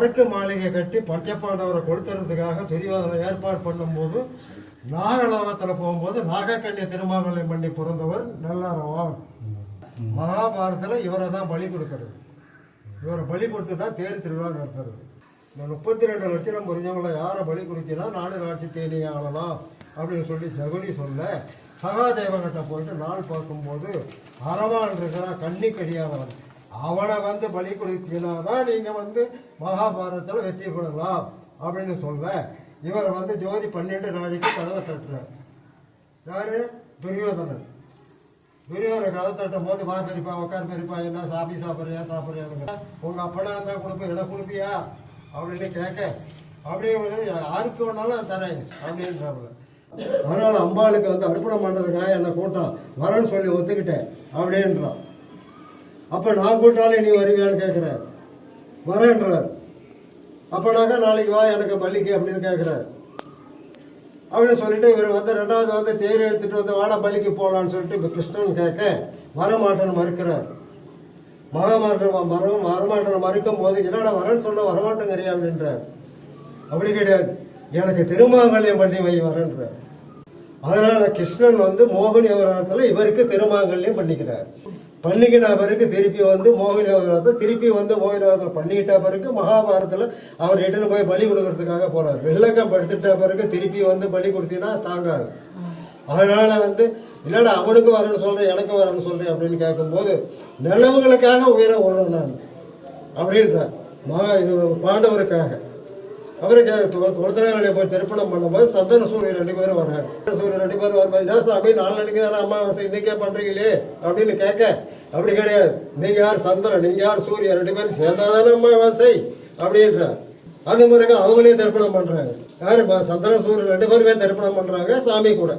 அரக்கு மாளிகை கட்டி பஞ்சபாண்டவரை கொடுத்துறதுக்காக துரியோதனை ஏற்பாடு பண்ணும்போது நாகலோகத்தில் போகும்போது நாகக்கண்ணி திருமாங்கல்யம் பண்ணி பிறந்தவர் நல்லாரவன். மகாபாரதத்தில் இவரை தான் பலி கொடுக்கறது. இவரை பலி கொடுத்து தான் தேர் திருவிழா நடத்துறது. இந்த 32 லட்சம் புரிஞ்சவங்களை யாரை பலி கொடுத்தினா நாடு ராட்சி தேனி ஆளலாம் அப்படின்னு சொல்லி சகுனி சொல்ல சகாதேவன்கிட்ட போயிட்டு நாள் பார்க்கும்போது அரவான் இருக்கிறான், கண்ணி கடியாதவன், அவனை வந்து பலி கொடுத்தீங்கன்னா தான் நீங்கள் வந்து மகாபாரதத்தில் வெற்றி பெறலாம் அப்படின்னு சொல்ல இவரை வந்து ஜோதி 12 நாளைக்கு கதவை தட்டுறார். யாரு? துரியோதனன். துரியோதனை கதை தட்டும் போது வா பெரியப்பா, உட்கார் பெரியப்பா, என்ன சாப்பிட்றியா சாப்பிட்றியான்னு, உங்கள் அப்பனா இருந்தால் கொடுப்பேன், இடம் கொடுப்பியா அப்படின்னு கேட்க, அப்படின்னு யாருக்கு வேணாலும் நான் தரேன் அப்படின்றாப்புல. அதனால் அம்பாளுக்கு வந்து அர்ப்பணம் பண்ணுறதுக்காக என்னை கூட்டம் வரேன்னு சொல்லி ஒத்துக்கிட்டேன் அப்படின்றான். அப்போ நான் கூட்டாலும் நீ வருவியான்னு கேட்குறார். வரேன்றார். அப்போனாக்கா நாளைக்கு வா எனக்கு பள்ளிக்கு அப்படின்னு கேட்குறாரு. அப்படின்னு சொல்லிட்டு இவர் வந்து 2வது வந்து தேர் எடுத்துகிட்டு வந்து வாடா பள்ளிக்கு போகலான்னு சொல்லிட்டு கிருஷ்ணன் கேட்க வரமாட்டேன்னு மறுக்கிறார். வரமாட்டேன்னு மறுக்கும் போது என்னடா வரேன்னு சொல்ல வரமாட்டேங்கிறியா அப்படின்றார். அப்படி கிடையாது, எனக்கு திருமாங்கல்யம் பண்ணி வை வரேன்றார். அதனால் கிருஷ்ணன் வந்து மோகினி அவதாரத்தில் இவருக்கு திருமாங்கல்யம் பண்ணிக்கிறார். பண்ணிக்கிட்ட பிறகு திருப்பி வந்து மோகினி அவதாரத்தை திருப்பி வந்து மோகினி அவதாரத்தில் பண்ணிக்கிட்ட பிறகு மகாபாரதத்தில் அவர் எட்டுன்னு போய் பலி கொடுக்கறதுக்காக போகிறார். வில்லக்கம் படிச்சுட்ட பிறகு திருப்பி வந்து பலி கொடுத்தீங்கன்னா தாங்காது. அதனால் வந்து இல்லைடா அவனுக்கு வரேன்னு சொல்கிறேன் எனக்கு வரேன்னு சொல்கிறேன் அப்படின்னு கேட்கும்போது நிலவுகளுக்காக உயிரை ஓடணும் நான் அப்படின்றார். இது பாண்டவருக்காக. அவருக்கு ஒருத்தனை போய் திருப்பணம் பண்ணும்போது சந்தன சூரியன் 2 பேரும் வர்றாரு. சூரியன் 2 பேரும் வரும்போது என்ன சாமி 4 நாளைக்கு தானே அமாவாசை இன்னைக்கே பண்ணுறீங்களே அப்படின்னு கேட்க, அப்படி கிடையாது, நீங்கள் யார் சந்திரன், நீங்கள் யார் சூரியன், 2 பேரும் சேர்ந்தாதானே அமாவாசை அப்படின்றார். அது முறைக்கு அவங்களே திருப்பணம் பண்ணுறாங்க. யார்? சந்திர சூரியன் 2 பேருமே திருப்பணம் பண்ணுறாங்க சாமி கூட.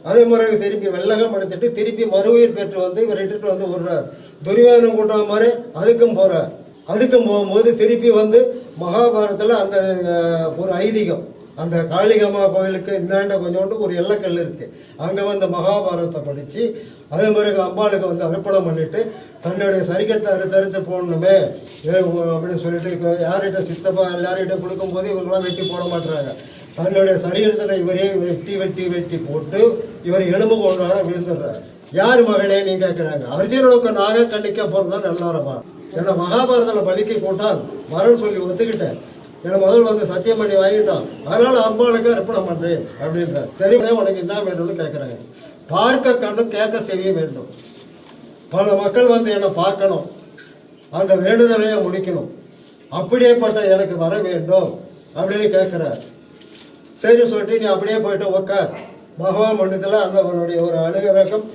அதே முறைக்கு திருப்பி வெள்ளகம் எடுத்துட்டு திருப்பி மறுஉயிர் பெற்று வந்து இவர் இட்டுட்டு வந்து விடுறார். துரியோதனம் கூட்டம் மாதிரி அதுக்கும் போகிறார். அதுக்கும் போகும்போது திருப்பி வந்து மகாபாரதத்தில் அந்த ஒரு ஐதீகம், அந்த காளிகம்மா கோயிலுக்கு இந்தாண்ட கொஞ்சோண்டு ஒரு எல்லைக்கல் இருக்குது, அங்கே வந்து மகாபாரதத்தை படித்து அதே மாதிரி அம்பாளுக்கு வந்து அர்ப்பணம் பண்ணிவிட்டு தன்னுடைய சரிகத்தை அறுத்தறுத்து போடணுமே அப்படின்னு சொல்லிட்டு இப்போ யார்கிட்ட சித்தப்பா எல்லார்கிட்ட கொடுக்கும்போது இவங்களாம் வெட்டி போட மாட்டுறாங்க. தன்னுடைய சரீரத்தில் இவரே வெட்டி வெட்டி வெட்டி போட்டு இவர் எலும்பு கொண்டாட விழுந்துடுறாரு. யார் மகனே நீ கேட்குறாங்க. அர்ஜுனனுக்கு நாக கண்ணிக்க போகிறதா நல்லாரப்பா, ஏன்னா மகாபாரதத்தில் பலிக்கு போட்டால் வரன்னு சொல்லி ஒத்துக்கிட்டேன், என்னை முதல் வந்து சத்தியம் பண்ணி வாங்கிட்டான், அதனால் அம்பாளுக்கு அர்ப்பணம் பண்ணுறேன் அப்படின்றார். சரி உனக்கு என்ன வேணும்னு கேட்குறாங்க. பார்க்க கண்ணும் கேட்க செய்ய வேண்டும். பல மக்கள் வந்து என்னை பார்க்கணும், அந்த வேண்டுதலையை முடிக்கணும், அப்படியேப்பட்ட எனக்கு வர வேண்டும் அப்படின்னு கேட்குறார். சரி சொல்லிட்டு நீ அப்படியே போயிட்டு உட்கார். பகவான் மண்டலத்தில் அந்த அவனுடைய ஒரு அனுகிரகம்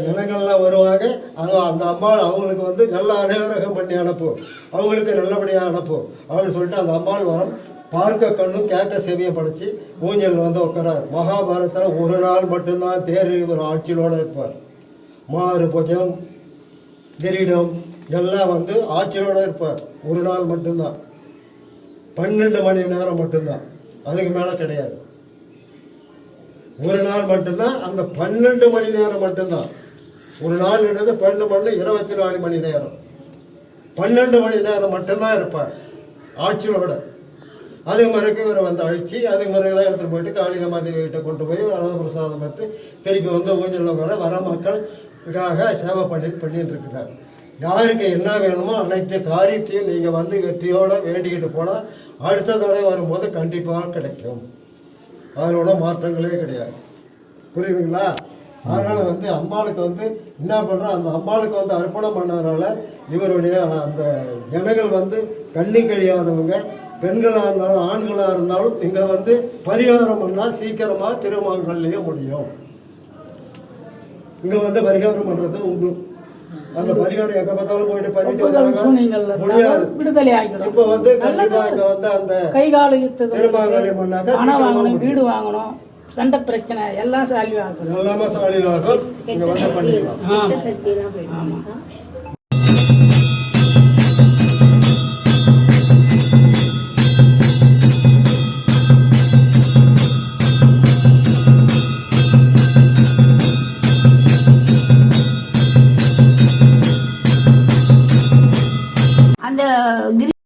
ஜனங்கள்லாம் வருவாங்க. அந்த அம்பாள் அவங்களுக்கு வந்து நல்ல அனுகிரகம் பண்ணி அனுப்பும், அவங்களுக்கு நல்லபடியாக அனுப்பும் அப்படின்னு சொல்லிட்டு அந்த அம்பாள் வரம் பார்க்க கண்ணும் கேட்க செவியம் படைச்சி ஊஞ்சல் வந்து உட்காரார். மகாபாரதத்தில் ஒரு நாள் மட்டும்தான் தேர் ஒரு ஆட்சியோடு இருப்பார். மாறு புஜம் கிரீடம் எல்லாம் வந்து ஆட்சியோடு இருப்பார். ஒரு நாள் மட்டும்தான், 12 மணி நேரம் மட்டும்தான், அதுக்கு மேலே கிடையாது. ஒரு நாள் மட்டும்தான், அந்த 12 மணி நேரம் மட்டும்தான். ஒரு நாள் 24 மணி நேரம், 12 மணி நேரம் மட்டும்தான் இருப்பார் ஆட்சியோட. அதே மாதிரிக்கு இவரை வந்து அழிச்சு அதே மாதிரி தான் எடுத்துகிட்டு போயிட்டு காளிகம்மா தேவிகிட்ட கொண்டு போய் அனந்த பிரசாதம் பெற்று திருப்பி வந்து ஊஞ்சல் வர மக்களுக்காக சேவை பண்ணிட்டு இருக்கிறார். யாருக்கு என்ன வேணுமோ அனைத்து காரியத்தையும் நீங்கள் வந்து வெற்றியோடு வேண்டிக்கிட்டு போனால் அடுத்த தடவை வரும்போது கண்டிப்பாக கிடைக்கும். அதனோட மாற்றங்களே கிடையாது. புரியுதுங்களா? அதனால் வந்து அம்பாளுக்கு வந்து என்ன பண்ணுறோம், அந்த அம்பாளுக்கு வந்து அர்ப்பணம் பண்ணதுனால இவருடைய அந்த ஜனங்கள் வந்து கண்ணி கழியாதவங்க, பெண்களாக இருந்தாலும் ஆண்களாக இருந்தாலும் இங்கே வந்து பரிகாரம் பண்ணால் சீக்கிரமாக திருமாங்கல்யம் முடியும். இங்கே வந்து பரிகாரம் பண்ணுறது உண்டு. அந்த பரிகாரம் எங்க பார்த்தாலும் போயிட்டு பண்ணிட்டு முடியாது. இப்ப வந்து கண்டிப்பா இங்க வந்து அந்த கைகால யுத்தம் திருமாங்கல்யம் பண்ணாக்க பணம் வாங்கணும், வீடு வாங்கணும், சண்டை பிரச்சனை எல்லாம் சால்வி ஆகும். எல்லாமே சால்வி ஆகும். இங்க வந்து பண்ணிக்கலாம். ஆமா.